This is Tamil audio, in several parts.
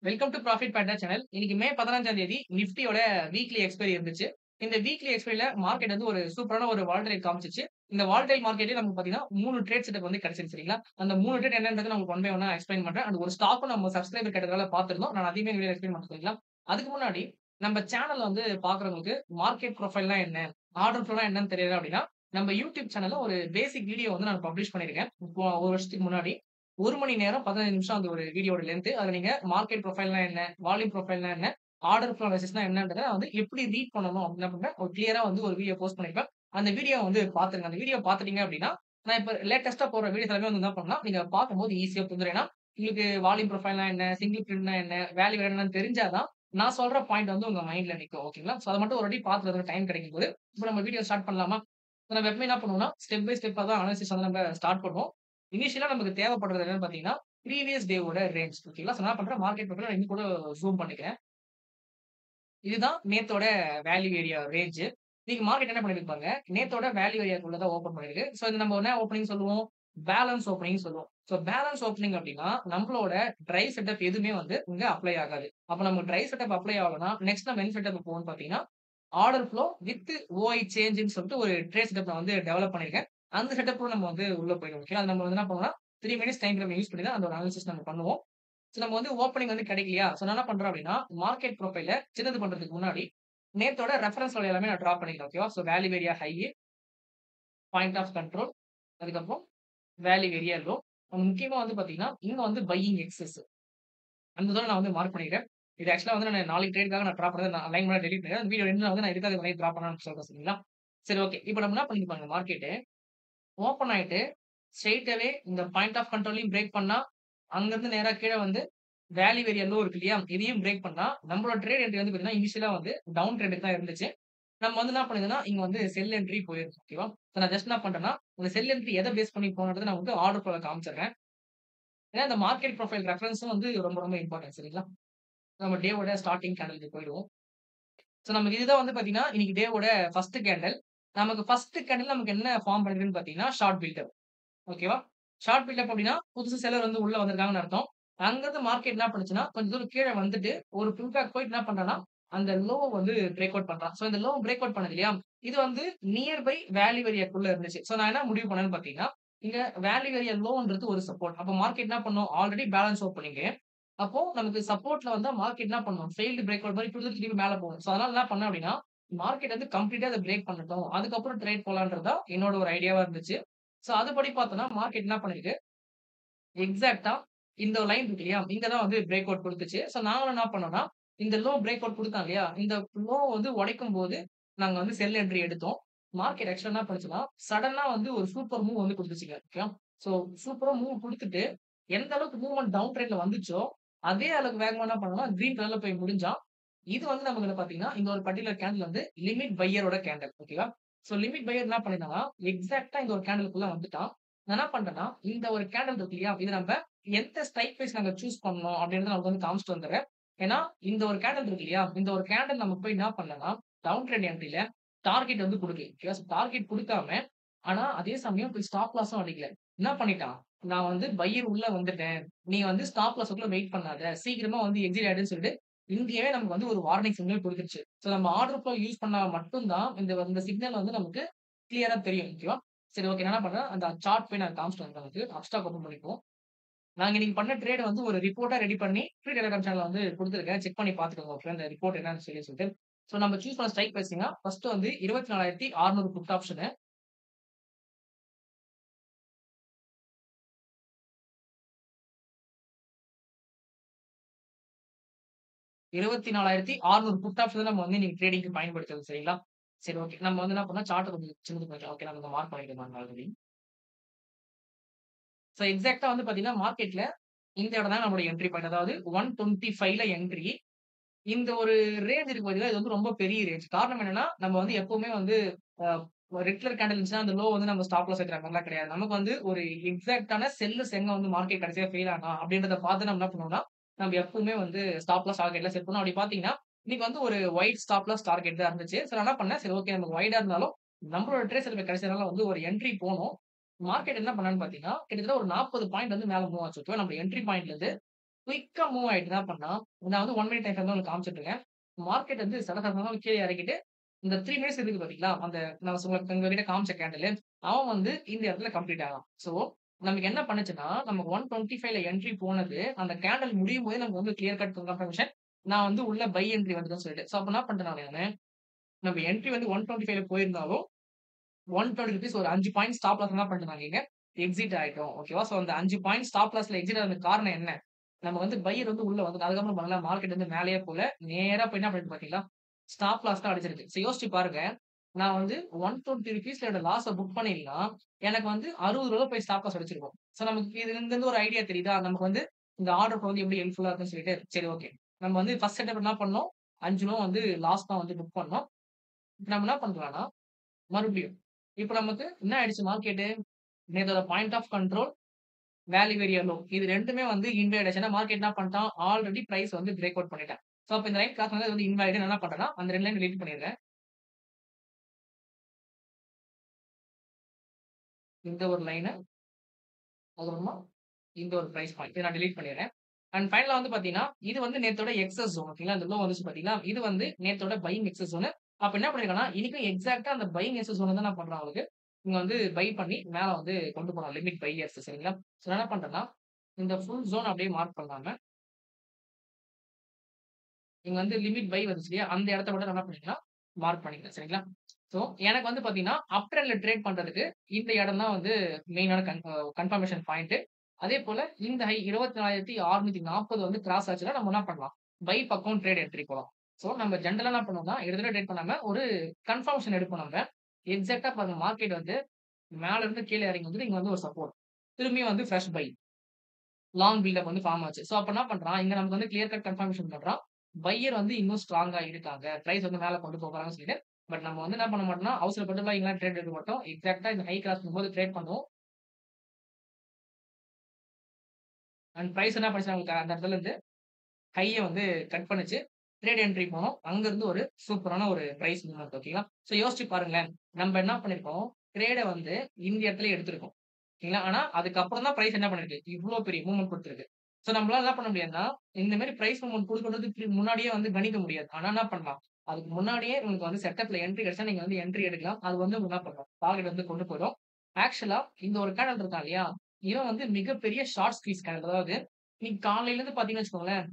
Welcome to profit beta channel. இன்னைக்கு மே 15ஆம் தேதி நிஃப்டியோட வீக்லி எக்ஸ்பைரி இருந்துச்சு. இந்த வீக்லி எக்ஸ்பைரில மார்க்கெட் வந்து ஒரு சூப்பரான ஒரு வாலடைல் காமிச்சுச்சு. இந்த வாலடைல் மார்க்கெட்லயே நமக்கு பார்த்தீங்கன்னா 3 ட்ரேட் செட்டப் வந்து கிடைச்சிருச்சு சரிங்களா? அந்த 3 ட்ரேட் என்னன்றது நான் உங்களுக்கு ஒன் பை ஒன்னா எக்ஸ்பிளைன் பண்றேன். அண்ட் ஒரு ஸ்டாக்கும் நம்ம சப்ஸ்கிரைபர் கேட்டதால பார்த்திருந்தோம். நான் அதையுமே வீடியோல எக்ஸ்பிளைன் பண்றேன் சரிங்களா? அதுக்கு முன்னாடி நம்ம சேனல் வந்து பார்க்குறவங்களுக்கு மார்க்கெட் ப்ரொஃபைல்னா என்ன? ஆர்டர் ஃப்ளோனா என்னன்னு தெரியல அப்படின்னா, நம்ம யூடியூப் சேனல்ல ஒரு பேசிக் வீடியோ வந்து நான் பப்ளிஷ் பண்ணியிருக்கேன். இப்போ 1 வருஷத்துக்கு முன்னாடி. 1 மணி நேரம் 15 நிமிஷம் அந்த ஒரு வீடியோட லென்த். அதுல நீங்க மார்க்கெட் ப்ரொஃபைல்னா என்ன? வால்யூம் ப்ரொஃபைல்னா என்ன? ஆர்டர் ஃப்ளோ அனாலிசிஸ்னா என்னன்றத வந்து எப்படி ரீட் பண்ணணும் அப்படின்ற ஒரு கிளியரா வந்து ஒரு வீடியோ போஸ்ட் பண்ணியிருப்பேன். அந்த வீடியோ வந்து பாத்துருங்க. அந்த வீடியோ பாத்துட்டீங்க அப்படின்னா, நான் இப்ப லேட்டஸ்ட்டா போடுற வீடியோஸ் எல்லாமே வந்து என்ன பண்ணலாம், நீங்க பார்க்கும்போது ஈஸியா புரிஞ்சிரும். ஏன்னா, உங்களுக்கு வால்யூம் ப்ரொஃபைல்னா என்ன? சிங்கிள் பிரிண்ட்னா என்ன? வேல்யூ என்னன்னு தெரிஞ்சா தான், நான் சொல்ற பாயிண்ட் வந்து உங்க மைண்ட்ல நிக்கும். ஓகேங்களா? சோ அத மட்டும் ஒரு வாட்டி பாத்துட்டு வந்து டைம் கிடைக்கும்போது, இப்ப நம்ம வீடியோ ஸ்டார்ட் பண்ணலாமா? இப்ப நம்ம எப்பவுமே என்ன பண்ணுவோம்னா, ஸ்டெப் பை ஸ்டெப்பா தான் அனாலிசிஸ் வந்து நம்ம ஸ்டார்ட் பண்ணுவோம். இனிஷியலா நமக்கு தேவைப்படுறது என்னன்னு பார்த்தீங்கன்னா, ப்ரீவியஸ் டேவோட ரேஞ்ச் ஓகேங்களா? சோ நான் என்ன பண்றேன் மார்க்கெட் ப்ரொஃபைல நான் இன்னும் கூட ஜூம் பண்ணிக்கிறேன். இதுதான் நேத்தோட வேல்யூ ஏரியா ரேஞ்ச். இன்னைக்கு மார்க்கெட் என்ன பண்ணிருக்கு நேத்தோட வேல்யூ ஏரியாக்குள்ள தான் ஓப்பன் பண்ணிருக்கு. சோ இது நம்ம என்ன ஓப்பனிங் சொல்லுவோம்? பேலன்ஸ் ஓப்பனிங் சொல்லுவோம். சோ பேலன்ஸ் ஓப்பனிங் அப்டின்னா, நம்மளோட ட்ரை செட்டப் எதுவுமே வந்து இங்க அப்ளை ஆகாது. அப்ப நமக்கு ட்ரை செட்டப் அப்ளை ஆகலன்னா, நெக்ஸ்ட் நம்ம என்ன செட்டப் போவோம்னு பார்த்தீங்கன்னா, ஆர்டர் ஃப்ளோ வித் ஓஐ சேஞ்சுன்னு சொல்லிட்டு ஒரு ட்ரேட் செட்டப் நான் வந்து டெவலப் பண்ணியிருக்கேன். அந்த செட்டப்ல நம்ம வந்து உள்ள போயிடுவோம். ஓகேங்களா? அது நம்ம வந்து என்ன பண்ணுவோம்னா, 3 மினிட்ஸ் டைம் ஃப்ரேம் யூஸ் பண்ணி தான் அந்த ஒரு அனாலிசிஸ் நம்ம பண்ணுவோம். சோ நம்ம வந்து ஓப்பனிங் வந்து கிடைக்கலையா? சோ நான் என்ன பண்றேன் அப்டின்னா, மார்க்கெட் ப்ரொஃபைல சின்னது பண்றதுக்கு முன்னாடி, நேத்தோட ரெஃபரன்ஸ் லெவல் எல்லாமே நான் டிரா பண்ணிக்கிறேன். ஓகேவா? So value area high, point of control, அதுக்கப்புறம் வேல்யூ ஏரியா லோ. முக்கியமா வந்து பார்த்தீங்கன்னா, இங்க வந்து பையிங் எக்ஸஸ். அந்த தூரம் நான் வந்து மார்க் பண்ணிக்கிறேன். இது ஆக்சுவலா வந்து நான் நாளைக்கு ட்ரேட்க்காக நான் டிரா பண்ணத நான் அலைன் பண்ணி டெலீட் பண்ணிடுறேன். வீடியோ எண்ட்ல வந்து நான் எதுக்காக இந்த மாரி டிரா பண்ணேன்னு சொல்றேன் சரிங்களா? சரி ஓகே. இப்ப நம்ம என்ன பண்ணிருப்பாங்க மார்க்கெட்டு ஓப்பன் ஆயிட்டு ஸ்ட்ரெய்ட் அவே இந்த பாயிண்ட் ஆஃப் கண்ட்ரோலையும் பிரேக் பண்ணா, அங்கருந்து நேரா கீழ வந்து வேல்யூ ஏரியா லோ இருக்கு இல்லையா? இதையும் பிரேக் பண்ணா, நம்மளோட ட்ரேட் என்ட்ரி வந்து பார்த்தீங்கன்னா, இனிஷியலா வந்து டவுன் ட்ரெண்டுக்கு தான் இருந்துச்சு. நம்ம வந்து என்ன பண்ணுதுன்னா, இங்க வந்து செல் என்ட்ரி போயிருச்சு. ஓகேவா? சோ நான் ஜஸ்ட் என்ன பண்றேன்னா, அந்த செல் என்ட்ரி எத பேஸ் பண்ணி போனன்றத நான் வந்து ஆர்டர் ஃப்ளோல காமிச்சிடுறேன். ஏன்னா, இந்த மார்க்கெட் ப்ரொஃபைல் ரெஃபரன்ஸும் வந்து ரொம்ப ரொம்ப இம்பார்ட்டன்ட் சரிங்களா? நம்ம டேவோட ஸ்டார்ட்டிங் கேண்டலுக்கு போயிடுவோம். சோ நமக்கு இதுதான் வந்து பார்த்தீங்கன்னா, இன்னைக்கு டேவோட ஃபர்ஸ்ட் கேண்டல். நமக்கு ஃபர்ஸ்ட் கேண்டல் நமக்கு என்ன ஃபார்ம் பண்ணிருக்குன்னு பார்த்தீங்கன்னா, ஷார்ட் பில்டப். ஓகேவா? ஷார்ட் பில்டப் அப்டின்னா, புதுசா செல்லர் வந்து உள்ள வந்திருக்காங்கன்னு அர்த்தம். அங்கருந்து மார்க்கெட் என்ன பண்ணுச்சுன்னா, கொஞ்சம் தூரம் கீழ வந்துட்டு, ஒரு புல் பேக் போயிட்டு என்ன பண்றான்னா, அந்த லோவ வந்து பிரேக் அவுட் பண்றான். சோ இந்த லோவ பிரேக் அவுட் பண்ணது இல்லையா? இது வந்து நியர் பை வேல்யூ ஏரியாக்குள்ள இருந்துச்சு. சோ நான் என்ன முடிவு பண்ணேன்னு பார்த்தீங்கன்னா, இங்க வேல்யூ ஏரியா லோன்றது ஒரு சப்போர்ட். அப்ப மார்க்கெட் என்ன பண்ணும்? Already balance opening. அப்போ நமக்கு சப்போர்ட்ல வந்தா மார்க்கெட் என்ன பண்ணும்? ஃபெயில்டு பிரேக் அவுட் மாரி குடுத்துட்டு திருப்பி மேல போகும். சோ அதனால என்ன பண்ணேன் அப்டின்னா, மார்க்கெட் வந்து கம்ப்ளீட்டா அத பிரேக் பண்ணட்டும். அதுக்கப்புறம் ட்ரேட் போலான்றது தான் என்னோட ஒரு ஐடியாவா இருந்துச்சு. சோ அதுபடி பார்த்தோம்னா, மார்க்கெட் என்ன பண்ணிருக்கு? எக்ஸாக்ட்டா இந்த லைன் இருக்கு இல்லையா? இங்க தான் வந்து பிரேக் அவுட் குடுத்துச்சு. சோ நாங்களும் என்ன பண்ணோம்னா, இந்த லோ பிரேக் அவுட் குடுத்தான் இல்லையா? இந்த லோ வந்து உடைக்கும்போது, நாங்க வந்து செல் என்ட்ரி எடுத்தோம். மார்க்கெட் ஆக்சுவலா என்ன பண்ணுச்சுன்னா, சடனா வந்து ஒரு சூப்பர் மூவ் வந்து குடுத்துச்சுங்க. ஓகேவா? சோ சூப்பரா மூவ் குடுத்துட்டு, எந்த அளவுக்கு மூவ்மெண்ட் டவுன் ட்ரெண்ட்ல வந்துச்சோ, அதே அளவுக்கு வேகமா என்ன பண்ணோம்னா, கிரீன் கலர்ல போய் முடிஞ்சான். இது வந்து நமக்கு என்ன பார்த்தீங்கன்னா, இந்த ஒரு பர்ட்டிகுலர் கேண்டில் வந்து லிமிட் பையரோட கேண்டில். ஓகேவா? சோ லிமிட் பையர் என்ன பண்ணிட்டான்னா, எக்ஸாக்ட்டா இந்த ஒரு கேண்டில்க்குள்ள வந்துட்டான். நான் என்ன பண்றேன்னா, இந்த ஒரு கேண்டில் இருக்கு இல்லையா? இது நம்ப எந்த ஸ்ட்ரைக் பிரைஸ் நாங்க சூஸ் பண்ணோம் அப்படின்றத நான் வந்து காமிச்சுட்டு வந்துர்றேன். ஏன்னா, இந்த ஒரு கேண்டில் இருக்கு இல்லையா? இந்த ஒரு கேண்டில் நம்ம போய் என்ன பண்ணலன்னா, டவுன் ட்ரெண்ட் என்ட்ரில டார்கெட் வந்து குடுக்கல. ஓகேவா? டார்கெட் குடுக்காம, ஆனா அதே சமயம் போய் ஸ்டாப் லாஸும் அடிக்கல. என்ன பண்ணிட்டான்? நான் வந்து பையர் உள்ள வந்துட்டேன். நீ வந்து ஸ்டாப் லாஸ்க்குள்ள வெயிட் பண்ணாத. சீக்கிரமா வந்து எக்ஸிட் ஆயிடுன்னு சொல்லிட்டு, இங்கேயே நமக்கு வந்து ஒரு வார்னிங் சிக்னல் குடுத்துருச்சு. சோ நம்ம ஆர்டர் ஃப்ளோ யூஸ் பண்ணா மட்டும் தான் இந்த சிக்னல் வந்து நமக்கு கிளியரா தெரியும். ஓகேவா? சரி ஓகே. நான் என்ன பண்றேன், அந்த சார்ட் போய் நான் காமிச்சுட்டு வந்துர்றேன் உங்களுக்கு. அப்ஸ்டாக் ஓப்பன் பண்ணிக்குவோம். நாங்க இன்னைக்கு பண்ண ட்ரேட் வந்து ஒரு ரிப்போர்ட்டா ரெடி பண்ணி, ஃப்ரீ டெலிகிராம் சேனல்ல வந்து குடுத்துருக்கேன். செக் பண்ணி பார்த்துக்கோங்க. ஓகே. அந்த ரிப்போர்ட் என்னன்னு சொல்லிட்டு. சோ நம்ம சூஸ் பண்ண ஸ்ட்ரைக் பிரைஸ்ங்க ஃபர்ஸ்ட் வந்து 24,600 புட் ஆப்ஷனு. 24,600 புட் ஆப்ஷன் நம்ம வந்து இன்னைக்கு ட்ரேடிங்க்கு பயன்படுத்துறது சரிங்களா? சரி ஓகே. நம்ம வந்து என்ன பண்ணோம், சார்ட்ட கொஞ்சம் சின்னது பண்ணிக்கலாம். ஓகே. நம்ம மார்க் பண்ணிக்கலாம் ஆல்ரெடி. சோ எக்ஸாக்ட்டா வந்து பார்த்தீங்கன்னா, மார்க்கெட்ல இந்த இடம் தான் நம்மளுடைய என்ட்ரி பாயிண்ட். அதாவது 125ல என்ட்ரி. இந்த ஒரு ரேஞ்ச் இருக்கு பார்த்தீங்களா, இது வந்து ரொம்ப பெரிய ரேஞ்ச். காரணம் என்னன்னா, நம்ம வந்து எப்பவுமே வந்து அ ரெட் கலர் கேண்டில் இருந்துச்சுன்னா, அந்த லோ வந்து நம்ம ஸ்டாப் லாஸ் வைக்கிற மாரிலாம் கிடையாது. நமக்கு வந்து ஒரு எக்ஸாக்ட்டான செல்லர்ஸ் எங்க வந்து மார்க்கெட் கடைசியா ஃபெயில் ஆனா அப்படின்றத பார்த்து நம்ம என்ன பண்ணுவோம்னா, நம்ம எப்பவுமே வந்து ஸ்டாப் லாஸ் டார்கெட்ல செட் பண்ணுவோம். அப்படி பார்த்தீங்கன்னா, இன்னைக்கு வந்து ஒரு ஒயிட் ஸ்டாப் லாஸ் டார்கெட் தான் இருந்துச்சு. சோ நான் என்ன பண்ணேன், சரி ஓகே நமக்கு ஒய்டா இருந்தாலும் நம்மளோட ட்ரேஸ் கடைசியா வந்து ஒரு என்ட்ரி போணும். மார்க்கெட் என்ன பண்ணான்னு பார்த்தீங்கன்னா, கிட்டத்தட்ட ஒரு 40 பாயிண்ட் வந்து மேல மூவ் ஆச்சு. ஓகேவா? நம்ம என்ட்ரி பாயிண்ட்ல இருந்து குயிக்கா மூவ் ஆயிட்டு என்ன பண்ணா, நான் வந்து 1 மினிட் டைம் ஃப்ரேம் தான் உங்களுக்கு காமிச்சுட்டு இருக்கேன். மார்க்கெட் வந்து சட சடன்னு கீழ இறங்கிட்டு, இந்த 3 மினிட்ஸ் இருக்கு பார்த்தீங்களா? அந்த நான் உங்களுக்கு உங்ககிட்ட காமிச்ச கேண்டிலு, அவன் வந்து இந்த இடத்துல கம்ப்ளீட் ஆகான். சோ, நமக்கு என்ன பண்ணுச்சுன்னா, நமக்கு 125ல என்ட்ரி போனது, அந்த கேண்டில் முடியும்போதே நமக்கு வந்து கிளியர் கட் கன்ஃபர்மேஷன். நான் வந்து உள்ள பை என்ட்ரி வந்துதுன்னு சொல்லிட்டு. சோ, அப்ப என்ன பண்ட்டேன் நானு, நம்ம என்ட்ரி வந்து 125ல போயிருந்தாலும், ₹120 ஒரு 5 பாயிண்ட் ஸ்டாப் லாஸ் என்ன பண்ணிட்டோம் இங்க, எக்ஸிட் ஆயிட்டோம். ஓகேவா? சோ, அந்த 5 பாயிண்ட் ஸ்டாப் லாஸ்ல எக்ஸிட் ஆனதுக்கு காரணம் என்ன? நம்ம வந்து பையர் வந்து உள்ள வந்து அதுக்கப்புறம் பண்ணல மார்க்கெட் வந்து மேலேயே போல, நேரா போய் என்ன பண்ணிட்டு பார்த்தீங்களா, ஸ்டாப் லாஸ் தான் அடிச்சிருக்கு. சோ யோசிச்சு பாருங்க. நான் வந்து ₹120 என்னோட லாஸ புக் பண்ணியிருந்தா, எனக்கு வந்து ₹60 போய் ஸ்டாப் லாஸ் அடிச்சிருக்கும். சோ நமக்கு இதுல இருந்து ஒரு ஐடியா தெரியுதா? நமக்கு வந்து இந்த ஆர்டர் வந்து எப்படி ஹெல்ப்ஃபுல்லா இருக்குன்னு சொல்லிட்டு, சரி ஓகே. நம்ம வந்து ஃபர்ஸ்ட் செட்டப் என்ன பண்ணோம்? 5 வந்து லாஸ் தான் வந்து புக் பண்ணோம். இப்ப நம்ம என்ன பண்றோம்னா, மறுபடியும் இப்ப நமக்கு என்ன ஆயிடுச்சு மார்க்கெட்டு, நேத்தோட point of control value area low. இது 2மே வந்து இன்வாலிட் ஆச்சு. ஏன்னா மார்க்கெட் என்ன பண்ணிட்டான், ஆல்ரெடி பிரைஸ் வந்து பிரேக் அவுட் பண்ணிட்டான். சோ அப்ப இந்த லைன் கிராஸ் பண்ணது வந்து இன்வாலிட். நான் என்ன பண்றேன்னா, அந்த 2 லைன் டெலீட் பண்ணிடுறேன். இந்த ஒரு லைனு, அதுக்கப்புறமா இந்த ஒரு பிரைஸ் பாயிண்ட். இத நான் டெலீட் பண்ணிடுறேன். அண்ட் ஃபைனலா வந்து பார்த்தீங்கன்னா, இது வந்து நேத்தோட எக்ஸஸ் ஜோன் ஓகேங்களா? இந்த லோ வந்துச்சு பார்த்தீங்களா? இது வந்து நேத்தோட பையிங் எக்ஸஸ் ஜோனு. அப்ப என்ன பண்ணியிருக்கேன்னா, இன்னைக்கும் எக்ஸாக்ட்டா அந்த பையிங் எக்ஸஸ் ஜோன தான் நான் பண்றேன் அவங்களுக்கு. இங்க வந்து பை பண்ணி மேல வந்து கொண்டு போலாம். லிமிட் பையர்ஸ் சரிங்களா? சோ நான் என்ன பண்றேன்னா, இந்த ஃபுல் ஜோன் அப்படியே மார்க் பண்ணாம இங்க வந்து லிமிட் பை வந்துச்சு இல்லையா? அந்த இடத்த மட்டும் நான் என்ன பண்ணிக்கிறேன்னா, மார்க் பண்ணிக்கிறேன். சரிங்களா? சோ, எனக்கு வந்து பார்த்தீங்கன்னா, அப் ட்ரெண்ட்ல ட்ரேட் பண்றதுக்கு இந்த இடம் தான் வந்து மெயினான கன்ஃபர்மேஷன் பாயிண்ட். அதேபோல இந்த ஹை 24,640 வந்து கிராஸ் ஆச்சுன்னா, நம்ம என்ன பண்ணலாம்? பை பக்கம் ட்ரேட் என்ட்ரி போலாம். சோ, நம்ம ஜெனரலா என்ன பண்ணுவோம்னா, எடுத்தோனே ட்ரேட் பண்ணாம ஒரு கன்ஃபர்மேஷன் எடுப்போம் நம்ப. எக்ஸாக்ட்டா பாருங்க மார்க்கெட் வந்து மேல இருந்து கீழ இறங்கி வந்து இங்க வந்து ஒரு சப்போர்ட். திரும்பியும் வந்து ஃப்ரெஷ் பை. லாங் பில்டப் வந்து ஃபார்ம் ஆச்சு. சோ, அப்ப என்ன பண்றான், இங்க நமக்கு வந்து கிளியர் கட் கன்ஃபர்மேஷன் பண்றான். பையர் வந்து இன்னும் ஸ்ட்ராங்கா இருக்காங்க. பிரைஸ் வந்து மேல கொண்டு போறாங்கன்னு சொல்லிட்டு, பட் நம்ம வந்து என்ன பண்ண மாட்டோம்னா, அவசரப்பட்டுலாம் இங்கலாம் ட்ரேட் எடுக்க மாட்டோம். எக்ஸாக்ட்டா இந்த ஹை கிராஸ் பண்ணும்போது ட்ரேட் பண்ணுவோம். அண்ட் பிரைஸ் என்ன பண்ணுச்சு நமக்கு அந்த இடத்துல இருந்து ஹைய வந்து கட் பண்ணுச்சு. ட்ரேட் என்ட்ரி போனோம். அங்க இருந்து ஒரு சூப்பரான ஒரு பிரைஸ் மூவ்மெண்ட் ஓகேங்களா? சோ யோசிச்சு பாருங்களேன். நம்ம என்ன பண்ணியிருக்கோம், ட்ரேட வந்து இந்த இடத்திலேயே எடுத்திருக்கோம். ஓகேங்களா? ஆனா அதுக்கப்புறம் தான் பிரைஸ் என்ன பண்ணிருக்கு, இவ்ளோ பெரிய மூவ்மெண்ட் குடுத்திருக்கு. சோ நம்மளால என்ன பண்ண முடியாதுன்னா, இந்த மாரி பிரைஸ் மூவ்மெண்ட் குடுக்குறதுக்கு முன்னாடியே வந்து கணிக்க முடியாது. ஆனா என்ன பண்ணலாம், அதுக்கு முன்னாடியே உங்களுக்கு வந்து செட்டப்ல என்ட்ரி கிடைச்சா நீங்க வந்து என்ட்ரி எடுக்கலாம். அது வந்து என்ன பண்ணும், டார்கெட் வந்து கொண்டு போயிடும். ஆக்சுவலா இந்த ஒரு கேனல் இருக்கான் இல்லையா? இவன் வந்து மிகப்பெரிய ஷார்ட் ஸ்குவீஸ் கேனல். அதாவது நீங்க காலையில இருந்து பார்த்தீங்கன்னு வச்சுக்கோங்களேன்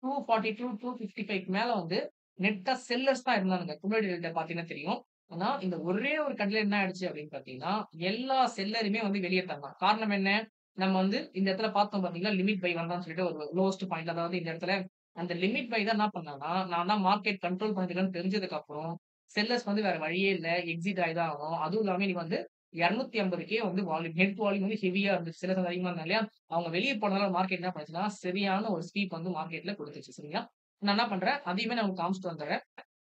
242, 255க்கு மேல வந்து நெட்டா செல்லர்ஸ் தான் இருந்தானுங்க. குமுலேட்டிவ் டேட்டா பார்த்தீங்கன்னா தெரியும். ஆனா, இந்த ஒரே ஒரு கடையில என்ன ஆயிடுச்சு அப்படின்னு பார்த்தீங்கன்னா, எல்லா செல்லருமே வந்து வெளிய தள்ளான். காரணம் என்ன? நம்ம வந்து இந்த இடத்துல பார்த்தோம் பார்த்தீங்களா, லிமிட் பை வேண்டாம்னு சொல்லிட்டு ஒரு லோவஸ்ட் பாயிண்ட் அதாவது இந்த இடத்துல அந்த லிமிட் பை தான் என்ன பண்ணான்னா, நான் தான் மார்க்கெட் கண்ட்ரோல் பண்ணிருக்கேன்னு தெரிஞ்சதுக்கு அப்புறம், செல்லர்ஸ் வந்து வேற வழியே இல்ல. எக்ஸிட் ஆயி தான் ஆகணும். அதுவும் இல்லாம இன்னைக்கு வந்து 250 வந்து வால்யூம் நெட் வால்யூம் வந்து ஹெவியா இருந்துச்சு. செல்லர்ஸ் வந்து அதிகமா இருந்தாங்க இல்லையா? அவங்க வெளிய போனதால மார்க்கெட் என்ன பண்ணுச்சுன்னா, சரியான ஒரு ஸ்வீப் வந்து மார்க்கெட்ல குடுத்துச்சு. சரிங்களா? நான் என்ன பண்றேன், அதையுமே நான் உங்களுக்கு காமிச்சுட்டு வந்துர்றேன்.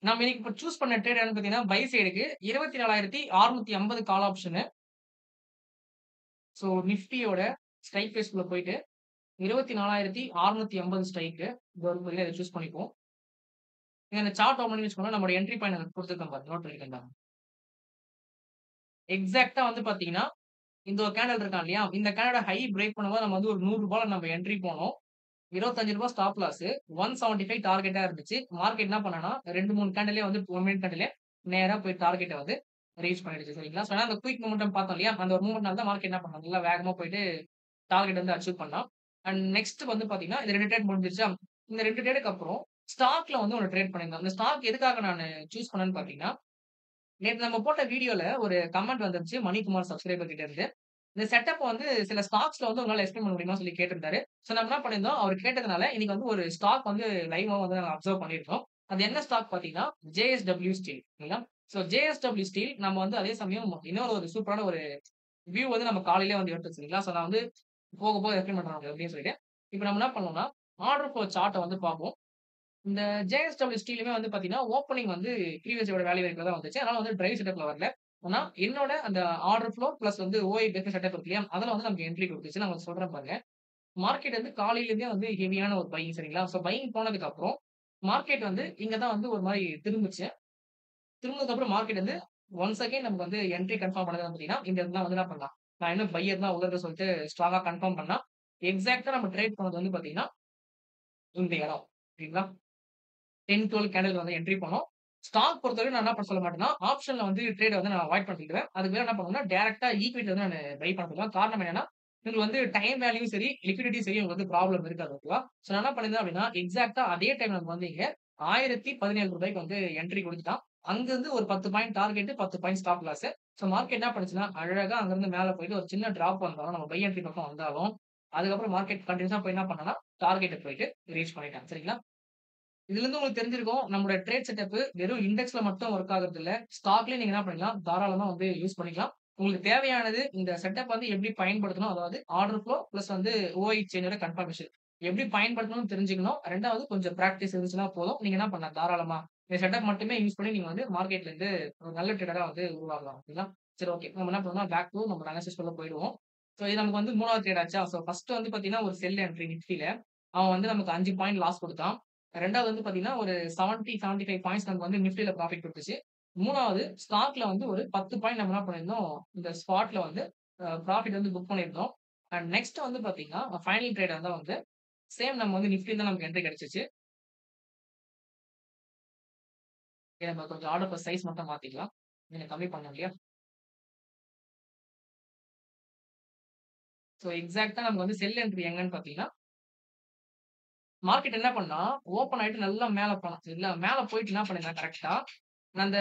நம்ம இன்னைக்கு இப்ப சூஸ் பண்ண ட்ரேட் என்னன்னு பார்த்தீங்கன்னா, பை சைடுக்கு 24,650 கால் ஆப்ஷனு. சோ நிஃப்டியோட ஸ்ட்ரைக் பிரைஸ்க்குள்ள போயிட்டு 24,650 ஸ்ட்ரைக்கு. இது வரும் பாருங்க இத சூஸ் பண்ணிப்போம். நீங்க அந்த சார்ட் ஓப்பன் பண்ணி வச்சுக்கோங்க. நம்மோட என்ட்ரி பாயிண்ட் அங்க குடுத்துருக்கேன் பாருங்க. நோட் பண்ணிக்கங்க. எக்ஸாக்ட்டா வந்து பார்த்தீங்கன்னா, இந்த ஒரு கேண்டில் இருக்கான் இல்லையா? இந்த கேண்டலோட ஹை பிரேக் பண்ணும்போது நம்ம வந்து ஒரு ₹100 நம்ம என்ட்ரி போனோம். ₹25 ஸ்டாப் லாஸ் 175 டார்கெட்டா இருந்துச்சு. மார்க்கெட் என்ன பண்ணான்னா 2, 3 கேண்டில்லயே வந்து 1 மினிட் கேண்டில்லே நேரா போய் டார்கெட்ட வந்து ரீச் பண்ணிடுச்சு சரிங்களா? ஸோ அந்த குயிக் மொமெண்டம் பார்த்தோம் இல்லையா? அந்த ஒரு மூவ்மெண்ட்னால தான் மார்க்கெட் என்ன பண்ணா, நல்லா வேகமா போயிட்டு டார்கெட் வந்து அச்சீவ் பண்ணான். அண்ட் நெக்ஸ்ட் வந்து பார்த்தீங்கன்னா, இந்த 2 ட்ரேட் முடிஞ்சிருச்சா? இந்த 2 ட்ரேடுக்கு அப்புறம் ஸ்டாக்ல வந்து ஒண்ணு ட்ரேட் பண்ணியிருந்தோம். அந்த ஸ்டாக் எதுக்காக நானு சூஸ் பண்ணேன்னு பார்த்தீங்கன்னா, நேத்து நம்ம போட்ட வீடியோல ஒரு கமெண்ட் வந்துருந்துச்சு மணிக்குமார் சப்ஸ்கிரைபர் கிட்ட இருந்து. இந்த செட்டப் வந்து சில ஸ்டாக்ஸ்ல வந்து உங்களால எக்ஸ்பிளைன் பண்ண முடியுமான்னு சொல்லி கேட்டிருந்தாரு. சோ நம்ம என்ன பண்ணியிருந்தோம், அவரு கேட்டதுனால இன்னைக்கு வந்து ஒரு ஸ்டாக் வந்து லைவா வந்து நாங்க அப்சர்வ் பண்ணியிருக்கோம். அது என்ன ஸ்டாக் பார்த்தீங்கன்னா, JSW ஸ்டீல் சரிங்களா? சோ JSW ஸ்டீல் நம்ம வந்து அதே சமயம் இன்னொரு ஒரு சூப்பரான ஒரு வியூ வந்து நம்ம காலையிலேயே வந்து எடுத்தோம் சரிங்களா? சோ நான் வந்து போக போக எக்ஸ்பிளைன் பண்றேன் உங்களுக்கு அப்படின்னு சொல்லிட்டு. இப்ப நம்ம என்ன பண்ணோம்னா, ஆர்டர் ஃப்ளோ சார்ட்ட வந்து பார்ப்போம். இந்த JSW ஸ்டீலுமே வந்து பார்த்தீங்கன்னா, ஓப்பனிங் வந்து ப்ரீவியஸ் டேவோட வேல்யூ வரைக்கும் தான் வந்துச்சு. அதனால வந்து டிரைவ் செட்டப்ல வரல. ஆனா, என்னோட அந்த ஆர்டர் ஃப்ளோ பிளஸ் வந்து OI பேஸ்ட் செட்டப் இருக்கு இல்லையா? அதுல வந்து நமக்கு என்ட்ரி குடுத்துச்சு. நான் உங்களுக்கு சொல்றேன் பாருங்க. மார்க்கெட் வந்து காலையில இருந்தே வந்து ஹெவியான ஒரு பையிங் சரிங்களா? சோ பையிங் போனதுக்கு அப்புறம், மார்க்கெட் வந்து இங்க தான் வந்து ஒரு மாரி திரும்புச்சு. திரும்புனதுக்கு அப்புறம் மார்க்கெட் வந்து ஒன்ஸ் அகைன் நமக்கு வந்து என்ட்ரி கன்ஃபார்ம் பண்ணது வந்து பார்த்தீங்கன்னா, இந்த இடத்துல வந்து என்ன பண்ணலாம்? நான் இன்னும் பையர் தான் உள்ள இருக்குன்னு சொல்லிட்டு ஸ்ட்ராங்கா கன்ஃபார்ம் பண்ணா, எக்ஸாக்ட்டா நம்ம ட்ரேட் பண்ணது வந்து பார்த்தீங்கன்னா இந்த இடம். ஓகேங்களா? 10, 12 கேண்டில் வந்து என்ட்ரி பண்ணோம். ஸ்டாக் பொறுத்தவரைக்கும் நான் என்ன பண்ண சொல்ல மாட்டேன்னா, ஆப்ஷன்ல வந்து ட்ரேட வந்து நான் அவாய்ட் பண்ணிடுவேன். அதுக்கு பதிலா என்ன பண்ணுவேன்னா, டைரக்ட்டா ஈக்விட்டி வந்து நானு பை பண்ண சொல்லுவேன். காரணம் என்னன்னா, உங்களுக்கு வந்து டைம் வேல்யூவும் சரி, லிக்விடிட்டியும் சரி உங்களுக்கு வந்து ப்ராப்ளம் இருக்காது. ஓகேவா? ஸோ நான் என்ன பண்ணியிருந்தேன் அப்டின்னா, எக்ஸாக்ட்டா அதே டைம் நமக்கு வந்து இங்க ரூ. 1017க்கு வந்து என்ட்ரி குடுத்துட்டான். அங்கருந்து ஒரு 10 point target, 10 point stop loss. So market என்ன பண்ணுச்சுன்னா, அழகா அங்கருந்து மேல போயிட்டு ஒரு சின்ன டிராப் வந்தாலும், நம்ம பை என்ட்ரி பக்கம் வந்தாலும், அதுக்கப்புறம் மார்க்கெட் கன்டினியூஸா போய் என்ன பண்ணான்னா, டார்கெட்ட போயிட்டு ரீச் பண்ணிட்டான். சரிங்களா? இதுலருந்து உங்களுக்கு தெரிஞ்சிருக்கும். நம்மோட ட்ரேட் செட்டப் வெறும் இண்டெக்ஸ்ல மட்டும் வொர்க் ஆகுறது இல்ல. ஸ்டாக்லயும் நீங்க என்ன பண்ணிக்கலாம், தாராளமா வந்து யூஸ் பண்ணிக்கலாம். உங்களுக்கு தேவையானது இந்த செட்டப் வந்து எப்படி பயன்படுத்தணும், அதாவது ஆர்டர் ஃப்ளோ பிளஸ் வந்து ஓஐ செயினோட கன்ஃபர்மேஷன். எப்படி பயன்படுத்தணும்னு தெரிஞ்சுக்கணும். 2வது கொஞ்சம் பிராக்டிஸ் இருந்துச்சுன்னா போதும். நீங்க என்ன பண்ணலாம், தாராளமா இந்த செட்டப் மட்டுமே யூஸ் பண்ணி நீங்க வந்து மார்க்கெட்ல இருந்து ஒரு நல்ல ட்ரேடரா வந்து உருவாகலாம். ஓகேங்களா? சரி ஓகே. நம்ம என்ன பண்ணணும்னா பேக் டூ நம்ம அனாலிசிஸ் குள்ள போயிடுவோம். சோ இது நமக்கு வந்து 3வது ட்ரேட் ஆச்சா? சோ ஃபர்ஸ்ட் வந்து பார்த்தீங்கன்னா, ஒரு செல் என்ட்ரி நிஃப்டில. அவன் வந்து நமக்கு 5 பாயிண்ட் லாஸ் குடுத்தான். 2வது வந்து பார்த்தீங்கன்னா, ஒரு 70, 75 பாயிண்ட்ஸ் நமக்கு வந்து நிஃப்டில ப்ராஃபிட் குடுத்துச்சு. 3வது ஸ்டாக்ல வந்து ஒரு 10 பாயிண்ட் நம்ம என்ன பண்ணியிருந்தோம், இந்த ஸ்பாட்ல வந்து ப்ராஃபிட் வந்து புக் பண்ணியிருந்தோம். அண்ட் நெக்ஸ்ட் வந்து பார்த்தீங்கன்னா, ஃபைனல் ட்ரேட் வந்து சேம் நம்ம வந்து நிஃப்டில தான் நமக்கு என்ட்ரி கிடைச்சுச்சு. நம்ம கொஞ்சம் ஆர்டர் சைஸ் மட்டும் மாத்திக்கலாம். நீங்க கம்மி பண்ணோம் இல்லையா? சோ எக்ஸாக்ட்டா நமக்கு வந்து செல் என்ட்ரி எங்கன்னு பார்த்தீங்கன்னா, மார்க்கெட் என்ன பண்ணா, ஓப்பன் ஆயிட்டு நல்லா மேல போனான். சரிங்களா? மேல போயிட்டு என்ன பண்ணிருந்தான் கரெக்ட்டா, அந்த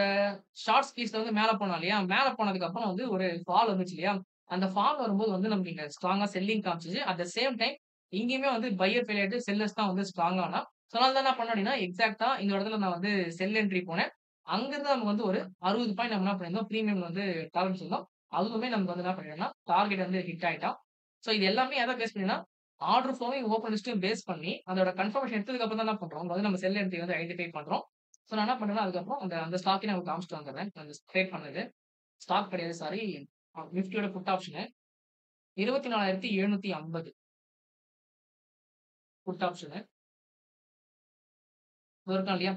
ஷார்ட் ஸ்குவீஸ்ல வந்து மேல போனான் இல்லையா? மேல போனதுக்கு அப்புறம் வந்து ஒரு ஃபால் வந்துச்சு இல்லையா? அந்த ஃபால் வரும்போது வந்து நமக்கு இங்க ஸ்ட்ராங்கா செல்லிங் காமிச்சுச்சு. அட் த சேம் டைம் இங்கேயுமே வந்து பையர் ஃபெயில் ஆயிட்டு செல்லர்ஸ் தான் வந்து ஸ்ட்ராங் ஆனா. ஸோ அதனால தான் என்ன பண்ணேன் அப்டின்னா, எக்ஸாக்ட்டா இந்த இடத்துல நான் வந்து செல் என்ட்ரி போனேன். அங்கிருந்து நமக்கு வந்து ஒரு 60 பாயிண்ட் நம்ம என்ன பண்ணியிருந்தோம், பிரீமியம் வந்து டார்கெட் வச்சிருந்தோம். அதுவுமே நமக்கு வந்து என்ன பண்ணிட்டோம்னா, டார்கெட் வந்து ஹிட் ஆயிட்டான். ஸோ இது எல்லாமே எத பேஸ் பண்ணினா, ஆர்டர் ஃப்ளோவையும் ஓப்பன் லிஸ்ட்டையும் பேஸ் பண்ணி, அதோட கன்ஃபர்மேஷன் எடுத்ததுக்கு அப்புறம் தான் என்ன பண்றோம், அங்க வந்து நம்ம செல் என்ட்ரி வந்து ஐடென்டிஃபை பண்றோம். ஸோ நான் என்ன பண்றேன்னா, அதுக்கப்புறம் அந்த அந்த ஸ்டாக்கையும் நான் உங்களுக்கு காமிச்சுட்டு வந்துடுறேன். அந்த ட்ரேட் பண்ணது. ஸ்டாக் கிடையாது சாரி. நிஃப்டியோட புட் ஆப்ஷனு. 24,750 put option. இது இருக்கா இல்லையா?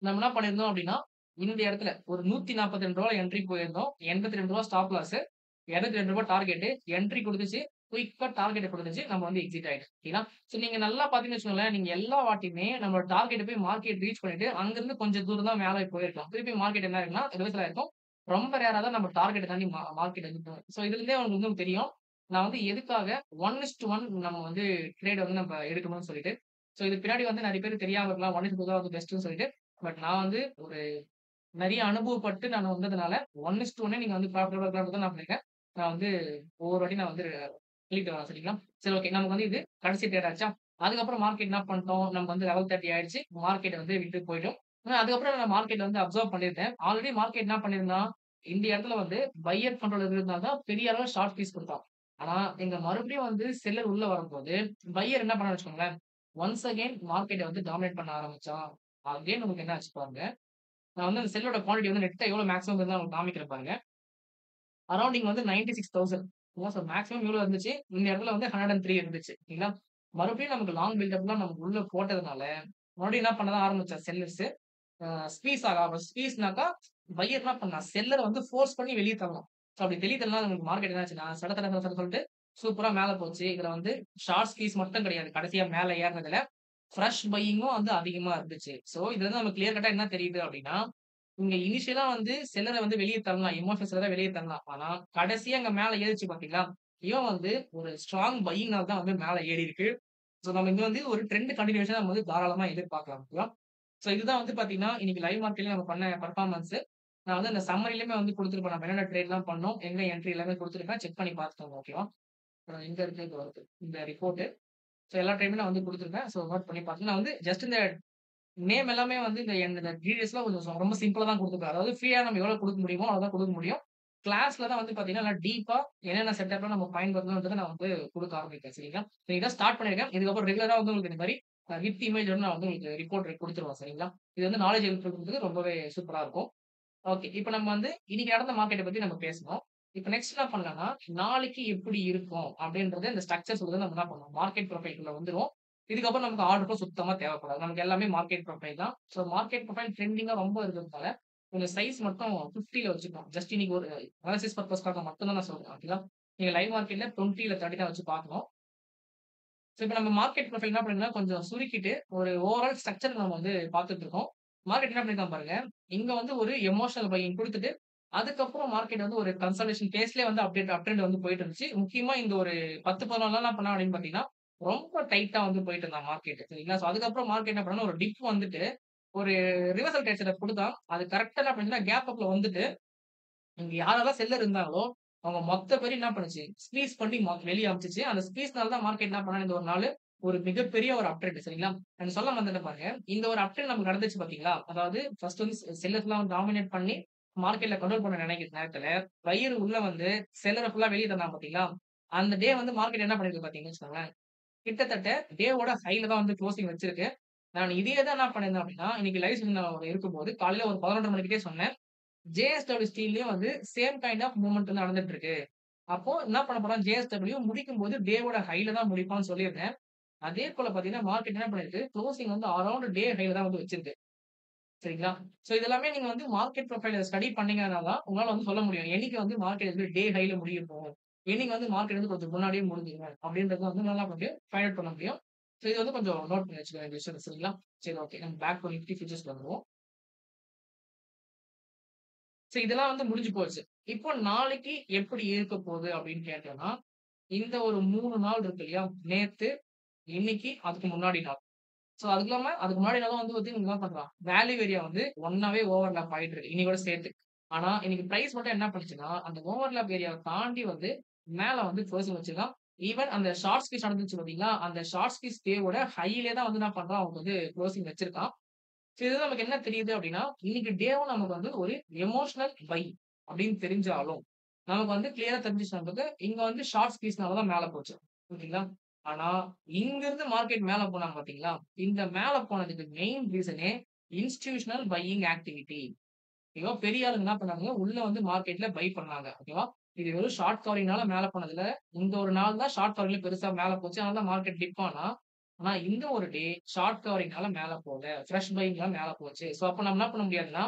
நம்ம என்ன பண்ணியிருந்தோம் அப்டின்னா, இந்த இடத்துல ஒரு ரூ. 142 என்ட்ரி போயிருந்தோம். ரூ. 82 ஸ்டாப் லாஸ். ரூ. 202 டார்கெட். என்ட்ரி குடுத்துச்சு. குயிக்கா டார்கெட்ட குடுத்துச்சு. நம்ம வந்து எக்ஸிட் ஆயிட்டோம். ஓகேங்களா? சோ நீங்க நல்லா பார்த்தீங்கன்னு வச்சுக்கோங்களேன், நீங்க எல்லா வாட்டியுமே நம்மளோட டார்கெட்ட போய் மார்க்கெட் ரீச் பண்ணிட்டு, அங்கிருந்து கொஞ்சம் தூரம் தான் மேல போயிருக்கலாம். திருப்பி மார்க்கெட் என்ன ஆயிருக்கும்னா, ரிவர்சல் ஆயிருக்கும். ரொம்ப ரேரா தான் நம்ம டார்கெட்ட தாண்டி மார்க்கெட் வந்து போகும். சோ இதுலருந்தே உங்களுக்கு வந்து தெரியும். நான் வந்து எதுக்காக 1:1 நம்ம வந்து ட்ரேட் வந்து நம்ம எடுக்கணும்னு சொல்லிட்டு. சோ இது பின்னாடி வந்து நெறைய பேருக்கு தெரியாம இருக்கலாம். 1:2 தான் வந்து பெஸ்ட்ன்னு சொல்லிட்டு. பட் நான் வந்து ஒரு நெறைய அனுபவப்பட்டு நான் வந்ததுனால 1:1 நீங்க வந்து ப்ராஃபிட்டபிளா இருக்கலாம்னு தான் நான் பண்ணியிருக்கேன். நான் வந்து ஒவ்வொரு வாட்டியும் நான் வந்து சொல்லிட்டு வரேன் சரிங்களா? சரி ஓகே. நமக்கு வந்து இது கடைசி ட்ரேட் ஆச்சா? அதுக்கப்புறம் மார்க்கெட் என்ன பண்ணிட்டோம், நமக்கு வந்து 11:30 ஆயிடுச்சு. மார்க்கெட் வந்து விட்டு போயிட்டோம். அதுக்கப்புறம் நான் மார்க்கெட் வந்து அப்சர்வ் பண்ணியிருந்தேன். ஆல்ரெடி மார்க்கெட் என்ன பண்ணியிருந்தான், இந்த இடத்துல வந்து பையர் கண்ட்ரோல் இருந்ததுனால தான் பெரிய அளவுல ஷார்ட் பீஸ் குடுத்தான். ஆனா இங்க மறுபடியும் வந்து செல்லர் உள்ள வரும்போது, பையர் என்ன பண்ணான்னு வச்சுக்கோங்களேன், ஒன்ஸ் அகைன் மார்க்கெட்ட வந்து டாமினேட் பண்ண ஆரம்பிச்சான். அகைன் நமக்கு என்ன ஆச்சு பாருங்க. நான் வந்து அந்த செல்லோட குவான்டிட்டி வந்து நெட்டா எவ்வளோ மேக்ஸிமம் இருந்தா உங்களுக்கு காமிக்கிறேன் பாருங்க. அரவுண்டிங் வந்து 96,000. சோ மேக்ஸிமம் இவ்வளோ இருந்துச்சு. இந்த இடத்துல வந்து 103 இருந்துச்சு. சரிங்களா? மறுபடியும் நமக்கு லாங் பில்டப்லாம் நமக்கு உள்ள போட்டதுனால, மறுபடியும் என்ன பண்ண தான் ஆரம்பிச்சான் செல்லர்ஸ். ஸ்க்வீஸ் ஆக ஆரம்பிச்சு ஸ்க்வீஸ்னாக்கா பையர் என்ன பண்ணான், செல்லர வந்து ஃபோர்ஸ் பண்ணி வெளிய தள்ளணும். சோ அப்படி வெளிய தள்ளினா நமக்கு மார்க்கெட் என்ன ஆச்சுன்னா, சட சட சட சடன்னு சொல்லிட்டு சூப்பரா மேல போச்சு. இதுல வந்து ஷார்ட் ஸ்க்வீஸ் மட்டும் கிடையாது. கடைசியா மேல ஏறுனதுல ஃப்ரெஷ் பையிங்கும் வந்து அதிகமா இருந்துச்சு. சோ இதுல இருந்து நமக்கு கிளியர் கட்டா என்ன தெரியுது அப்படின்னா, இங்க இனிஷியலா வந்து செல்லர வந்து வெளிய தள்ளலாம். எமோஷன் செல்லர வெளிய தள்ளலாம். ஆனா கடைசியா அங்க மேல ஏறுச்சு பார்த்தீங்களா? இவன் வந்து ஒரு ஸ்ட்ராங் பையிங்னால தான் வந்து மேல ஏறியிருக்கு. சோ நம்ம இங்க வந்து ஒரு ட்ரெண்ட் கன்டினியூஷன் நம்ம வந்து தாராளமா எதிர்பார்க்கலாம். ஓகேவா? சோ இதுதான் வந்து பார்த்தீங்கன்னா, இன்னைக்கு லைவ் மார்க்கெட்ல நம்ம பண்ண பெர்ஃபார்மன்ஸ். நான் வந்து அந்த சம்மரிலயுமே வந்து குடுத்துருப்பேன். நம்ம என்னென்ன ட்ரேட்லாம் பண்ணோம், எங்க என்ட்ரி எல்லாமே குடுத்துருப்பேன். செக் பண்ணி பார்த்துக்கோங்க. ஓகேவா? எங்க இருக்கு? இது வருது. இந்த ரிப்போர்ட். சோ எல்லா டைமும் நான் வந்து குடுத்துருப்பேன். சோ நோட் பண்ணி பார்த்துங்க. நான் வந்து ஜஸ்ட் இந்த நேம் எல்லாமே வந்து இந்த டீடெயில்ஸ்லாம் கொஞ்சம் ரொம்ப சிம்பிளா தான் குடுத்துருப்பேன். அதாவது ஃப்ரீயா நம்ம எவ்வளோ குடுக்க முடியுமோ, அவ்வளோதான் குடுக்க முடியும். கிளாஸ்ல தான் வந்து பார்த்தீங்கன்னா, நல்லா டீப்பா என்னென்ன செட்டப்லாம் நம்ம பயன்படுத்தணும்ன்றத நான் வந்து குடுக்க ஆரம்பிப்பேன். சரிங்களா? இதான் ஸ்டார்ட் பண்ணியிருக்கேன். இதுக்கப்புறம் ரெகுலரா வந்து உங்களுக்கு இந்த மாரி வித் இமேஜோட நான் வந்து உங்களுக்கு ரிப்போர்ட் குடுத்துருவேன். சரிங்களா? இது வந்து நாலேட்ஜ் குடுக்குறதுக்கு ரொம்பவே சூப்பரா இருக்கும். ஓகே. இப்ப நம்ம வந்து இன்னைக்கு நடந்த மார்க்கெட்ட பத்தி நம்ம பேசுனோம். இப்ப நெக்ஸ்ட் என்ன பண்ணலாம்னா, நாளைக்கு எப்படி இருக்கும் அப்படின்றத இந்த ஸ்ட்ரக்சர் சொல்றத நம்ம என்ன பண்ணுவோம், மார்க்கெட் ப்ரொஃபைல்குள்ள வந்துருவோம். இதுக்கப்புறம் நமக்கு ஆர்டரும் சுத்தமா தேவைப்படாது. நமக்கு எல்லாமே மார்க்கெட் ப்ரொஃபைல் தான். ஸோ மார்க்கெட் ப்ரொஃபைல் ட்ரெண்டிங்கா ரொம்ப இருக்கிறதுனால, கொஞ்சம் சைஸ் மட்டும் 50ல வச்சுக்கலாம். ஜஸ்ட் இன்னைக்கு ஒரு அனாலிசிஸ் பர்ப்பஸ்க்காக மட்டும் தான் நான் சொல்றேன். ஓகேங்களா? நீங்க லைவ் மார்க்கெட்ல 20 இல்ல 30 தான் வச்சு பார்க்கணும். ஸோ இப்ப நம்ம மார்க்கெட் ப்ரொஃபைல் என்ன பண்ணிருக்கோம்னா, கொஞ்சம் சுருக்கிட்டு ஒரு ஓவரால் ஸ்ட்ரக்சர் நம்ம வந்து பார்த்துட்டு இருக்கோம். மார்க்கெட் என்ன பண்ணியிருக்கான் பாருங்க. இங்க வந்து ஒரு எமோஷனல் பையிங் குடுத்துட்டு, அதுக்கப்புறம் மார்க்கெட் வந்து ஒரு கன்சாலிடேஷன் பேஸ்லயே வந்து அப் ட்ரெண்ட் வந்து போயிட்டு இருந்துச்சு. முக்கியமா இந்த ஒரு 10, 14 நாள் என்ன பண்ணான் அப்படின்னு பார்த்தீங்கன்னா, ரொம்ப டைட்டா வந்து போயிட்டு இருந்தான் மார்க்கெட். சரிங்களா? ஸோ அதுக்கப்புறம் மார்க்கெட் என்ன பண்ணான்னா, ஒரு டிப் வந்துட்டு ஒரு ரிவர்சல் ட்ரேட் செட்டப் குடுத்தான். அது கரெக்ட்டா என்ன பண்ணுச்சுன்னா, கேப் அப்ல வந்துட்டு இங்க யாரெல்லாம் செல்லர் இருந்தாங்களோ, அவங்க மொத்த பேரையும் என்ன பண்ணுச்சு, ஸ்க்வீஸ் பண்ணி வெளிய அனுப்பிச்சுச்சு. அந்த ஸ்க்வீஸ்னால தான் மார்க்கெட் என்ன பண்ணா இந்த ஒரு நாளு, ஒரு மிகப்பெரிய ஒரு அப்ட்ரெண்ட் சரிங்களா? நான் சொல்ல மறந்துட்டேன் பாருங்க. இந்த ஒரு அப்ட்ரெண்ட் நமக்கு நடந்துச்சு பார்த்தீங்களா? அதாவது ஃபர்ஸ்ட் வந்து செல்லர்ஸ்லாம் டாமினேட் பண்ணி மார்க்கெட்ல கண்ட்ரோல் பண்ண நினைக்கிற நேரத்துல, பையர் உள்ள வந்து செல்லர ஃபுல்லா வெளிய தந்தாங்க பார்த்தீங்களா? அந்த டே வந்து மார்க்கெட் என்ன பண்ணிருக்கு பார்த்தீங்கன்னு வச்சுக்கோங்களேன், கிட்டத்தட்ட டேவோட ஹைல தான் வந்து குளோசிங் வச்சிருக்கு. நான் இதே தான் என்ன பண்ணியிருந்தேன் அப்டின்னா, இன்னைக்கு லைவ் ஸ்ட்ரீம்ல இருக்கும்போது காலையில ஒரு 11:30 மணிக்கிட்டே சொன்னேன். ஜேஎஸ்டபிள்யூ ஸ்டீல்லயும் வந்து சேம் கைண்ட் ஆஃப் மூவ்மெண்ட் வந்து நடந்துட்டு இருக்கு. அப்போ என்ன பண்ண போறான் ஜேஎஸ்டபிள்யூ முடிக்கும்போது டேவோட ஹைல தான் முடிப்பான்னு சொல்லியிருந்தேன். அதே போல பார்த்தீங்கன்னா, மார்க்கெட் என்ன பண்ணிருக்கு, குளோசிங் வந்து அரவுண்ட் டே ஹைல தான் வந்து வச்சிருக்கு. சரிங்களா? சோ இது எல்லாமே நீங்க வந்து மார்க்கெட் ப்ரொஃபைல ஸ்டடி பண்ணீங்கன்னா தான், உங்களால வந்து சொல்ல முடியும். என்னைக்கு வந்து மார்க்கெட் வந்து டே ஹைல முடிய போகும். என்னைக்கு வந்து மார்க்கெட் வந்து கொஞ்சம் முன்னாடியே முடிஞ்சிரும். அப்படின்றத வந்து நல்லா கொஞ்சம் ஃபைண்ட் அவுட் பண்ண முடியும். சோ இது வந்து கொஞ்சம் நோட் பண்ணி வச்சுக்க வேண்டிய விஷயம் சரிங்களா? சரி ஓகே. நம்ம பேக் டு நிஃப்டி ஃபியூச்சர்ஸ்க்கு வந்துருவோம். சரி இதெல்லாம் வந்து முடிஞ்சு போச்சு. இப்போ நாளைக்கு எப்படி இருக்க போகுது அப்படின்னு கேட்டோம்னா, இந்த ஒரு 3 நாள் இருக்கு இல்லையா? நேத்து, இன்னைக்கு, அதுக்கு முன்னாடி நாள். சோ அதுக்கு இல்லாம அதுக்கு முன்னாடி நாளும் வந்து பாத்தீங்கன்னா என்ன பண்றான்? வேல்யூ ஏரியா வந்து ஒண்ணாவே ஓவர்லேப் ஆயிட்டு இருக்கு. இன்னையோட சேர்த்து. ஆனா இன்னைக்கு பிரைஸ் மட்டும் என்ன பண்ணுச்சுன்னா, அந்த ஓவர்லேப் ஏரியாவ தாண்டி வந்து மேல வந்து க்ளோசிங் வச்சிருக்கான். ஈவன் அந்த ஷார்ட் ஸ்குவீஸ் நடந்துச்சு பாத்தீங்களா? அந்த ஷார்ட் ஸ்குவீஸ் டேவோட ஹைலயே தான் வந்து என்ன பண்றான்? அவன் வந்து க்ளோசிங் வச்சிருக்கான். சோ இதுல நமக்கு என்ன தெரியுது அப்டின்னா, இன்னைக்கு டேவும் நமக்கு வந்து ஒரு எமோஷனல் பை அப்டின்னு தெரிஞ்சாலும், நமக்கு வந்து கிளியரா தெரிஞ்சுச்சு நமக்கு, இங்க வந்து ஷார்ட் ஸ்குவீஸ்னால தான் மேல போச்சு. ஓகேங்களா? ஆனா, இங்கிருந்து மார்க்கெட் மேல போனாங்க பாத்தீங்களா? இந்த மேல போனதுக்கு மெயின் ரீசனே இன்ஸ்டிடியூஷனல் பையிங் ஆக்டிவிட்டி. ஓகேவா? பெரிய ஆளுங்க என்ன பண்ணாங்க, உள்ள வந்து மார்க்கெட்ல பை பண்ணாங்க. ஓகேவா? இது வெறும் ஷார்ட் கவரிங்னால மேல போனதுல, இந்த ஒரு நாள் தான் ஷார்ட் கவரிங்ல பெருசா மேல போச்சு. அதனால தான் மார்க்கெட் டிப் ஆனா, ஆனா இந்த ஒரு டே ஷார்ட் கவரிங்னால மேல போல. ஃப்ரெஷ் பையிங்னால மேல போச்சு. சோ அப்ப நம்ம என்ன பண்ண முடியாதுன்னா,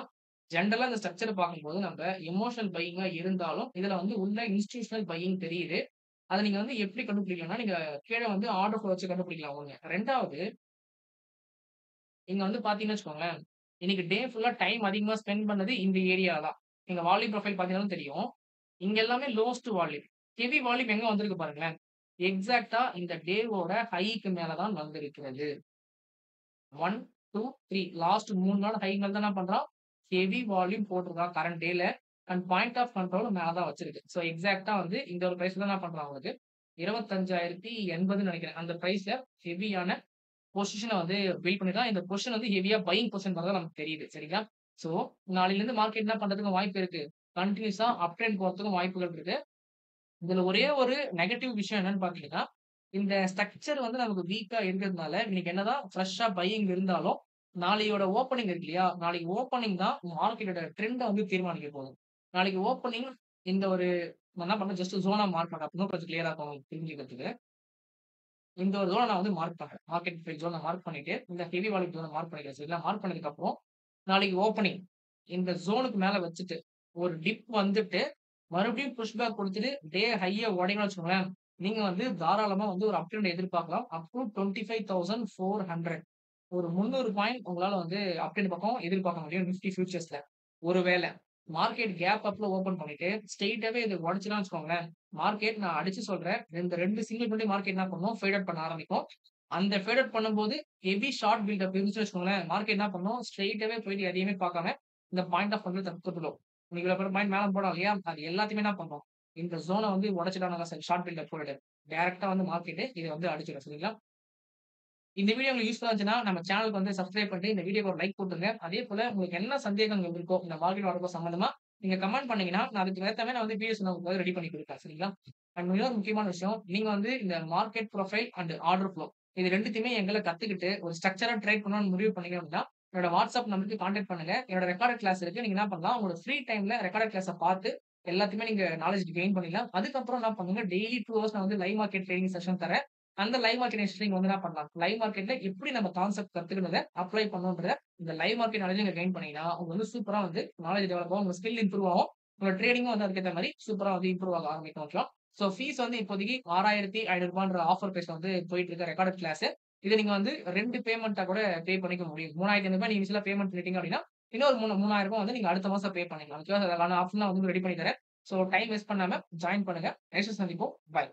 ஜெனரலா இந்த ஸ்ட்ரக்சர பார்க்கும்போது நம்ப எமோஷனல் பையிங்கா இருந்தாலும், இதுல வந்து உள்ள இன்ஸ்டிடியூஷனல் பையிங் தெரியுது. அத நீங்க வந்து எப்படி கண்டுபிடிக்கலாம்னா, நீங்க கீழ வந்து ஆர்டர் ஃப்ளோ வச்சு கண்டுபிடிக்கலாம் ஒண்ணு. 2வது இங்க வந்து பார்த்தீங்கன்னு வச்சுக்கோங்களேன், இன்னைக்கு டே ஃபுல்லா டைம் அதிகமா ஸ்பெண்ட் பண்ணது இந்த ஏரியா தான். நீங்க வால்யூம் ப்ரொஃபைல் பார்த்தீங்கனாலும் தெரியும். இங்க எல்லாமே லோவஸ்ட் வால்யூம். ஹெவி வால்யூம் எங்க வந்திருக்கு பாருங்களேன். எக்ஸாக்ட்டா இந்த டேவோட ஹைக்கு மேல தான் வந்திருக்கிறது. 1, 2, 3 லாஸ்ட் 3 நாள் ஹை மேல தான் என்ன பண்றான், ஹெவி வால்யூம் போட்டிருக்கான் கரண்ட் டேல. அண்ட் பாயிண்ட் ஆஃப் கண்ட்ரோல் மேல தான் வச்சிருக்கு. ஸோ எக்ஸாக்ட்டா வந்து இந்த ஒரு பிரைஸ்ல தான் என்ன பண்றான் உங்களுக்கு 25,080ன்னு நெனைக்கிறேன். அந்த பிரைஸ்ல ஹெவியான பொசிஷன வந்து பில்ட் பண்ணியிருக்கான். இந்த பொசிஷன் வந்து ஹெவியா பையிங் பொசிஷன் வரதா நமக்கு தெரியுது. சரிங்களா? சோ, நாளைலருந்து மார்க்கெட் என்ன பண்றதுக்கும் வாய்ப்பு இருக்கு. கன்டினியூஸா அப் ட்ரெண்ட் போறதுக்கும் வாய்ப்புகள் இருக்கு. இதுல ஒரே ஒரு நெகட்டிவ் விஷயம் என்னன்னு பார்த்தீங்கன்னா, இந்த ஸ்ட்ரக்சர் வந்து நமக்கு வீக்கா இருக்கிறதுனால, இன்னைக்கு என்னதான் ஃப்ரெஷ்ஷா பையிங் இருந்தாலும், நாளையோட ஓப்பனிங் இருக்கு இல்லையா? நாளைக்கு ஓப்பனிங் தான் மார்க்கெட்டோட ட்ரெண்ட வந்து தீர்மானிக்க போகுது. நாளைக்கு ஓப்பனிங் இந்த ஒரு நான் என்ன பண்றேன் ஜஸ்ட் ஜோனா மார்க் பண்றேன். அப்ப இன்னும் கொஞ்சம் கிளியரா இருக்கும் உங்களுக்கு புரிஞ்சுக்கிறதுக்கு. இந்த ஒரு ஜோன நான் வந்து மார்க் பண்றேன். மார்க்கெட் பிரைஸ் ஜோன மார்க் பண்ணிட்டு, இந்த ஹெவி வால்யூம் ஜோன மார்க் பண்ணிக்கிறேன். சரிங்களா? மார்க் பண்ணதுக்கு அப்புறம், நாளைக்கு ஓப்பனிங் இந்த ஜோனுக்கு மேல வச்சுட்டு, ஒரு டிப் வந்துட்டு, மறுபடியும் புஷ் பேக் குடுத்துட்டு, டே ஹைய உடைக்கணும்னு வச்சுக்கோங்களேன், நீங்க வந்து தாராளமா வந்து ஒரு அப் ட்ரெண்ட் எதிர்பார்க்கலாம். அப் டூ 25,400 ஒரு 300 பாயிண்ட் உங்களால வந்து அப் ட்ரெண்ட் பக்கம் எதிர்பார்க்க முடியும் நிஃப்டி ஃபியூச்சர்ஸ்ல. ஒருவேள மார்க்கெட் கேப் அப்ல ஓப்பன் பண்ணிட்டு, ஸ்ட்ரெய்ட்டாவே இது உடைச்சுட்டான்னு வச்சுக்கோங்களேன், மார்க்கெட் நான் அடிச்சு சொல்றேன். இந்த 2 சிங்கிள் பண்ணி மார்க்கெட் என்ன பண்ணும், ஃபேட் அவுட் பண்ண ஆரம்பிக்கும். அந்த ஃபேட் அவுட் பண்ணும்போது, ஹெவி ஷார்ட் பில்டப் இருந்துச்சுன்னு வச்சுக்கோங்களேன், மார்க்கெட் என்ன பண்ணும், ஸ்ட்ரெய்ட்டாவே போயிட்டு எதையுமே பார்க்காம, இந்த பாயிண்ட் ஆஃப் கண்ட்ரோல் தடுத்துடும். இன்னைக்கு இவ்வளவு பாயிண்ட் மேல போடும் இல்லையா? அது எல்லாத்தையுமே என்ன பண்ணும், இந்த ஜோன வந்து உடைச்சுட்டாங்க ஷார்ட் பில்டப் போட்டுட்டு, டைரக்ட்டா வந்து மார்க்கெட் இத வந்து அடிச்சிடும். சரிங்களா? இந்த வீடியோ உங்களுக்கு யூஸ்ஃபுல்லா இருந்துச்சுன்னா, நம்ம சேனலுக்கு வந்து சப்ஸ்கிரைப் பண்ணிட்டு, இந்த வீடியோக்கு ஒரு லைக் போட்டுருங்க. அதே போல உங்களுக்கு என்ன சந்தேகங்கள் இருக்கோ, இந்த மார்க்கெட் வரப்போ சம்மந்தமா, நீங்க கமெண்ட் பண்ணீங்கன்னா, நான் அதுக்கு ஏத்த மாரி நான் வந்து வீடியோஸ் நான் உங்களுக்கு ரெடி பண்ணி குடுப்பேன். சரிங்களா? அண்ட் இன்னொரு முக்கியமான விஷயம், நீங்க வந்து இந்த market profile and order flow இது 2த்தையுமே எங்கள கத்துக்கிட்டு, ஒரு ஸ்ட்ரக்சரா ட்ரேட் பண்ணணும்னு முடிவு பண்ணீங்க அப்படின்னா, என்னோட வாட்ஸ்அப் நம்பருக்கு கான்டாக்ட் பண்ணுங்க. என்னோட ரெக்கார்டட் கிளாஸ் இருக்கு. நீங்க என்ன பண்ணலாம், உங்களோட ஃப்ரீ டைம்ல ரெக்கார்டட் கிளாஸ பார்த்து, எல்லாத்தையுமே நீங்க நாலேட்ஜ் கெயின் பண்ணிடலாம். அதுக்கப்புறம் என்ன பண்ணுங்க, டெய்லி 2 ஹவர்ஸ் நான் வந்து லைவ் மார்க்கெட் ட்ரேடிங் செஷன் தரேன். அந்த லைவ் மார்க்கெட் நீங்க வந்து என்ன பண்ணலாம்? லைவ் மார்க்கெட்ல எப்படி நம்ம கான்செப்ட் கத்துக்கிறத அப்ளை பண்ணணும்ன்றத இந்த லைவ் மார்க்கெட் நாலேட்ஜ் நீங்க கெயின் பண்ணீங்கன்னா, உங்களுக்கு வந்து சூப்பரா வந்து நாலேட்ஜ் டெவலப் ஆகும். உங்க ஸ்கில் இம்ப்ரூவ் ஆகும். உங்க ட்ரேடிங்கும் வந்து அதுக்கேத்த மாரி சூப்பரா வந்து இம்ப்ரூவ் ஆக ஆரம்பிக்கும். ஓகேவா? ஸோ ஃபீஸ் வந்து இப்போதைக்கு ரூ. 6,500 ஆஃபர் பிரைஸ்ல வந்து போயிட்டு இருக்க ரெக்கார்டட் கிளாஸ். இத நீங்க வந்து 2 பேமெண்ட்டா கூட பே பண்ணிக்க முடியும். ரூ. 3,500 நீங்க இனிஷியலா பேமெண்ட் பண்ணிட்டீங்க அப்டின்னா, இன்னொரு 3000 வந்து நீங்க அடுத்த மாசம் பே பண்ணிக்கலாம். ஓகேவா? அதுக்கான ஆப்ஷன்லாம் வந்து ரெடி பண்ணி தரேன். ஸோ டைம் வேஸ்ட் பண்ணாம ஜாயின் பண்ணுங்க. நெக்ஸ்ட் சந்திப்போம். பாய்.